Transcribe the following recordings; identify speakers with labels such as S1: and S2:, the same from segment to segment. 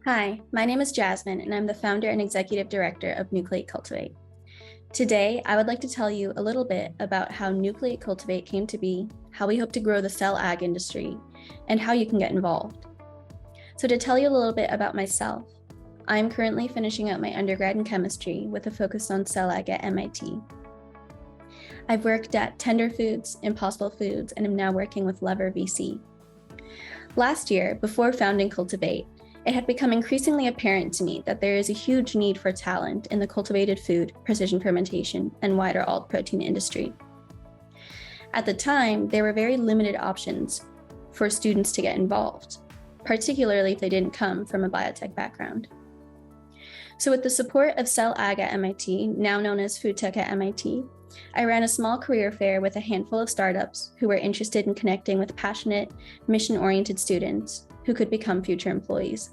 S1: Hi, my name is Jasmin, and I'm the founder and executive director of Nucleate Cultivate. Today, I would like to tell you a little bit about how Nucleate Cultivate came to be, how we hope to grow the cell ag industry, and how you can get involved. So to tell you a little bit about myself, I'm currently finishing up my undergrad in chemistry with a focus on cell ag at MIT. I've worked at Tender Foods, Impossible Foods, and am now working with Lever VC. Last year, before founding Cultivate, it had become increasingly apparent to me that there is a huge need for talent in the cultivated food, precision fermentation, and wider alt protein industry. At the time, there were very limited options for students to get involved, particularly if they didn't come from a biotech background. So with the support of Cell Ag at MIT, now known as Food Tech at MIT, I ran a small career fair with a handful of startups who were interested in connecting with passionate, mission-oriented students who could become future employees.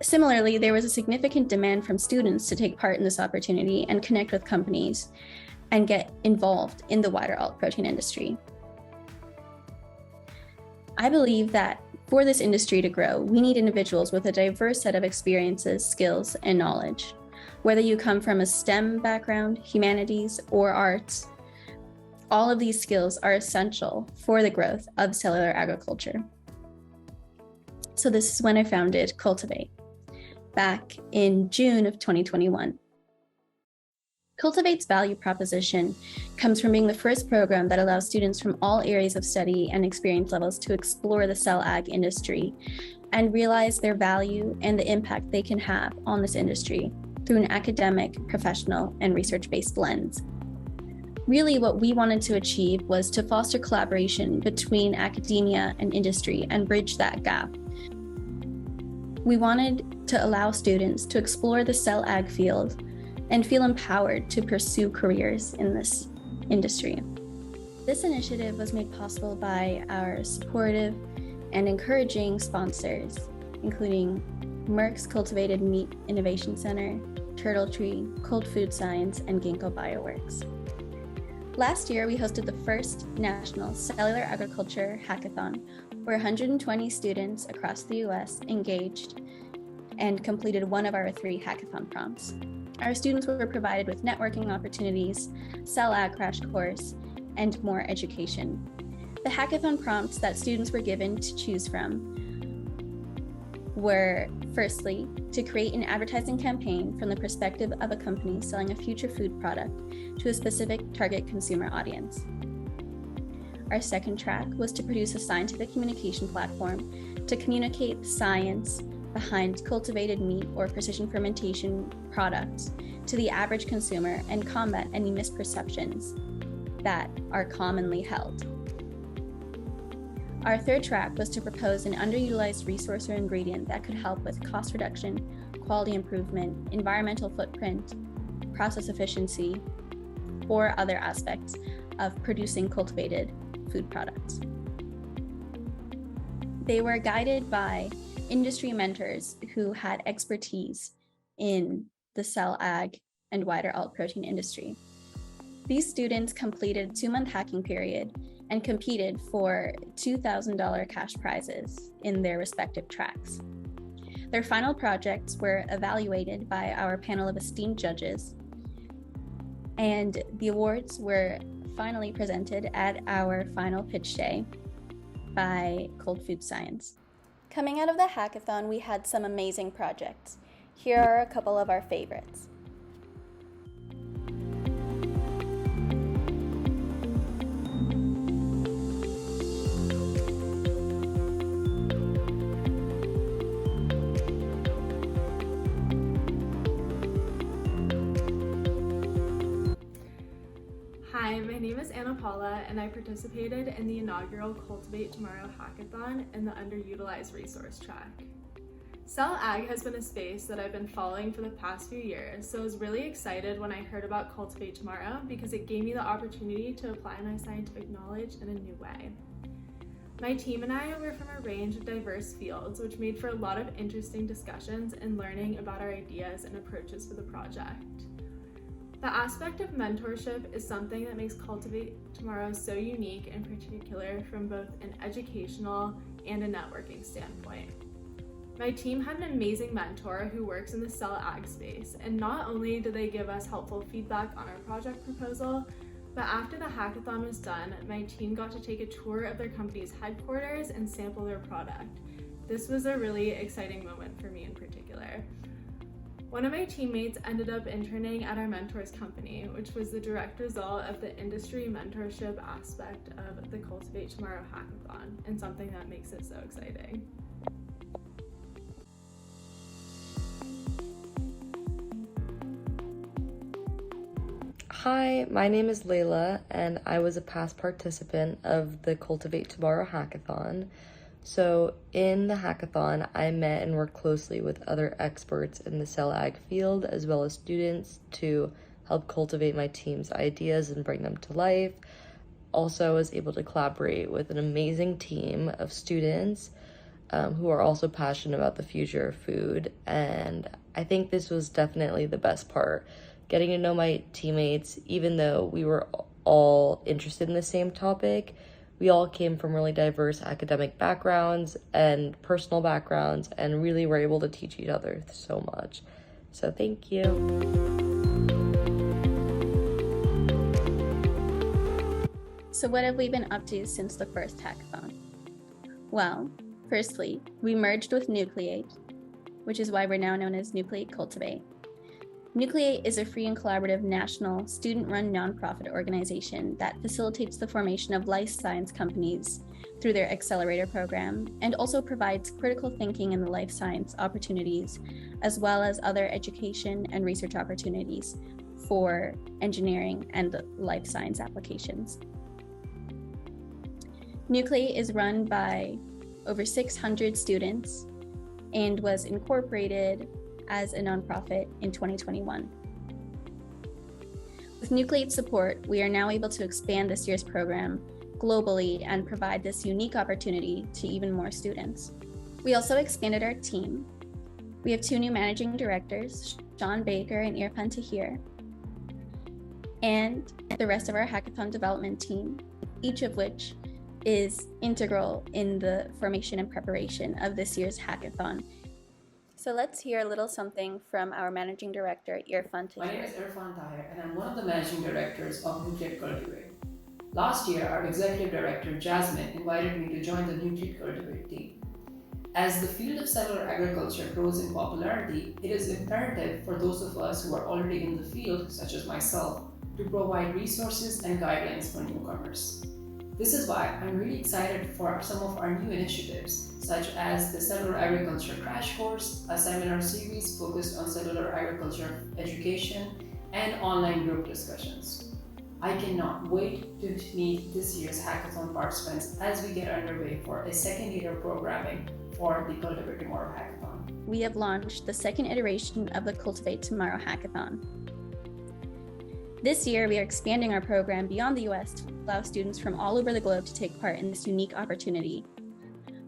S1: Similarly, there was a significant demand from students to take part in this opportunity and connect with companies and get involved in the wider alt protein industry. I believe that for this industry to grow, we need individuals with a diverse set of experiences, skills, and knowledge. Whether you come from a STEM background, humanities, or arts, all of these skills are essential for the growth of cellular agriculture. So this is when I founded Cultivate, back in June of 2021. Cultivate's value proposition comes from being the first program that allows students from all areas of study and experience levels to explore the cell ag industry and realize their value and the impact they can have on this industry through an academic, professional, and research-based lens. Really, what we wanted to achieve was to foster collaboration between academia and industry and bridge that gap. We wanted to allow students to explore the cell ag field and feel empowered to pursue careers in this industry. This initiative was made possible by our supportive and encouraging sponsors, including Merck's Cultivated Meat Innovation Center, Turtle Tree, Cold Food Science, and Ginkgo Bioworks. Last year, we hosted the first national cellular agriculture hackathon, where 120 students across the US engaged and completed one of our 3 hackathon prompts. Our students were provided with networking opportunities, cell ag crash course, and more education. The hackathon prompts that students were given to choose from were, firstly, to create an advertising campaign from the perspective of a company selling a future food product to a specific target consumer audience. Our second track was to produce a scientific communication platform to communicate the science behind cultivated meat or precision fermentation products to the average consumer and combat any misperceptions that are commonly held. Our third track was to propose an underutilized resource or ingredient that could help with cost reduction, quality improvement, environmental footprint, process efficiency, or other aspects of producing cultivated food products. They were guided by industry mentors who had expertise in the cell ag and wider alt protein industry. These students completed a 2-month hacking period and competed for $2,000 cash prizes in their respective tracks. Their final projects were evaluated by our panel of esteemed judges, and the awards were finally presented at our final pitch day by Cold Food Science. Coming out of the hackathon, we had some amazing projects. Here are a couple of our favorites.
S2: Hi, my name is Anna Paula, and I participated in the inaugural Cultivate Tomorrow hackathon in the underutilized resource track. Cell ag has been a space that I've been following for the past few years, so I was really excited when I heard about Cultivate Tomorrow because it gave me the opportunity to apply my scientific knowledge in a new way. My team and I were from a range of diverse fields, which made for a lot of interesting discussions and learning about our ideas and approaches for the project. The aspect of mentorship is something that makes Cultivate Tomorrow so unique, in particular from both an educational and a networking standpoint. My team had an amazing mentor who works in the cell ag space, and not only did they give us helpful feedback on our project proposal, but after the hackathon was done, my team got to take a tour of their company's headquarters and sample their product. This was a really exciting moment for me in particular. One of my teammates ended up interning at our mentor's company, which was the direct result of the industry mentorship aspect of the Cultivate Tomorrow hackathon, and something that makes it so exciting.
S3: Hi, my name is Layla, and I was a past participant of the Cultivate Tomorrow hackathon. So in the hackathon, I met and worked closely with other experts in the cell ag field, as well as students, to help cultivate my team's ideas and bring them to life. Also, I was able to collaborate with an amazing team of students who are also passionate about the future of food, and I think this was definitely the best part. Getting to know my teammates, even though we were all interested in the same topic, we all came from really diverse academic backgrounds and personal backgrounds, and really were able to teach each other so much. So thank you.
S1: So what have we been up to since the first hackathon? Well, firstly, we merged with Nucleate, which is why we're now known as Nucleate Cultivate. Nucleate is a free and collaborative national student-run nonprofit organization that facilitates the formation of life science companies through their accelerator program, and also provides critical thinking in the life science opportunities, as well as other education and research opportunities for engineering and life science applications. Nucleate is run by over 600 students and was incorporated as a nonprofit in 2021. With Nucleate's support, we are now able to expand this year's program globally and provide this unique opportunity to even more students. We also expanded our team. We have 2 new managing directors, Sean Baker and Irfan Tahir, and the rest of our hackathon development team, each of which is integral in the formation and preparation of this year's hackathon. So let's hear a little something from our managing director, Irfan Tahir.
S4: My name is Irfan Tahir, and I'm one of the managing directors of Nucleate Cultivate. Last year, our executive director, Jasmin, invited me to join the Nucleate Cultivate team. As the field of cellular agriculture grows in popularity, it is imperative for those of us who are already in the field, such as myself, to provide resources and guidelines for newcomers. This is why I'm really excited for some of our new initiatives, such as the Cellular Agriculture Crash Course, a seminar series focused on cellular agriculture education, and online group discussions. I cannot wait to meet this year's hackathon participants as we get underway for a second year of programming for the Cultivate Tomorrow hackathon.
S1: We have launched the second iteration of the Cultivate Tomorrow hackathon. This year, we are expanding our program beyond the US to allow students from all over the globe to take part in this unique opportunity.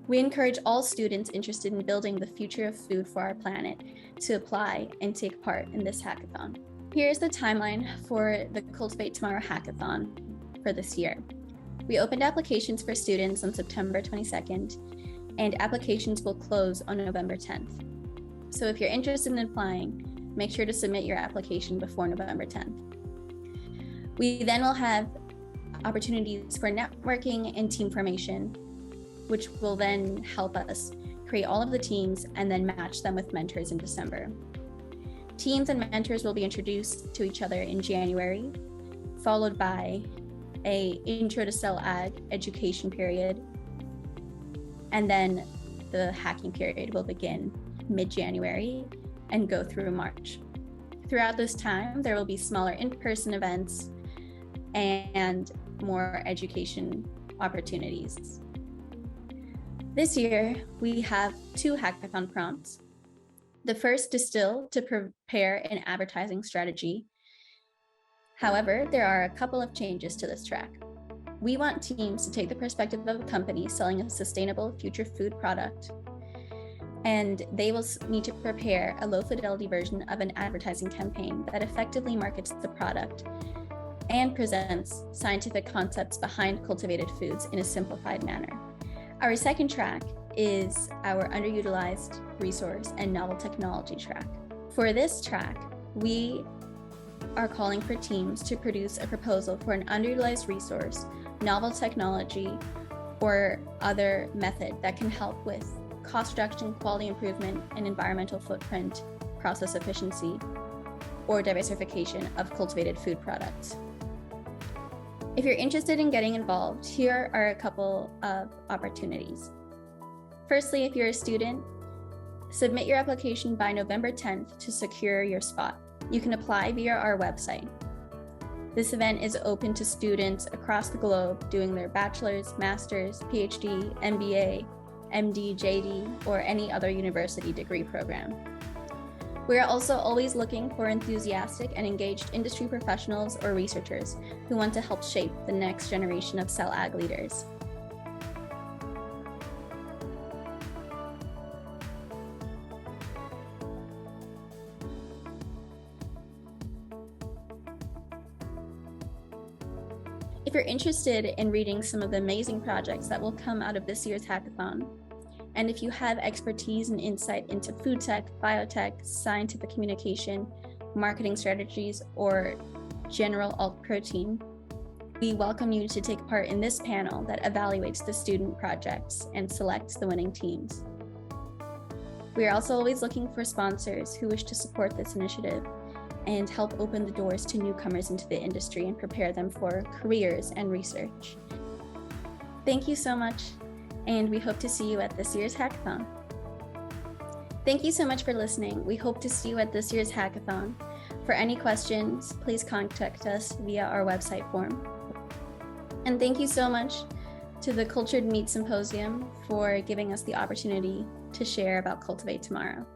S1: We encourage all students interested in building the future of food for our planet to apply and take part in this hackathon. Here's the timeline for the Cultivate Tomorrow hackathon for this year. We opened applications for students on September 22nd, and applications will close on November 10th. So if you're interested in applying, make sure to submit your application before November 10th. We then will have opportunities for networking and team formation, which will then help us create all of the teams and then match them with mentors in December. Teams and mentors will be introduced to each other in January, followed by an intro to cell ag education period, and then the hacking period will begin mid-January and go through March. Throughout this time, there will be smaller in-person events and more education opportunities. This year, we have 2 hackathon prompts. The first is still to prepare an advertising strategy. However, there are a couple of changes to this track. We want teams to take the perspective of a company selling a sustainable future food product, and they will need to prepare a low-fidelity version of an advertising campaign that effectively markets the product and presents scientific concepts behind cultivated foods in a simplified manner. Our second track is our underutilized resource and novel technology track. For this track, we are calling for teams to produce a proposal for an underutilized resource, novel technology, or other method that can help with cost reduction, quality improvement, and environmental footprint, process efficiency, or diversification of cultivated food products. If you're interested in getting involved, here are a couple of opportunities. Firstly, if you're a student, submit your application by November 10th to secure your spot. You can apply via our website. This event is open to students across the globe doing their bachelor's, master's, PhD, MBA, MD, JD, or any other university degree program. We are also always looking for enthusiastic and engaged industry professionals or researchers who want to help shape the next generation of cell ag leaders. If you're interested in reading some of the amazing projects that will come out of this year's hackathon, and if you have expertise and insight into food tech, biotech, scientific communication, marketing strategies, or general alt protein, we welcome you to take part in this panel that evaluates the student projects and selects the winning teams. We are also always looking for sponsors who wish to support this initiative and help open the doors to newcomers into the industry and prepare them for careers and research. Thank you so much, and we hope to see you at this year's hackathon. Thank you so much for listening. We hope to see you at this year's hackathon. For any questions, please contact us via our website form. And thank you so much to the Cultured Meat Symposium for giving us the opportunity to share about Cultivate Tomorrow.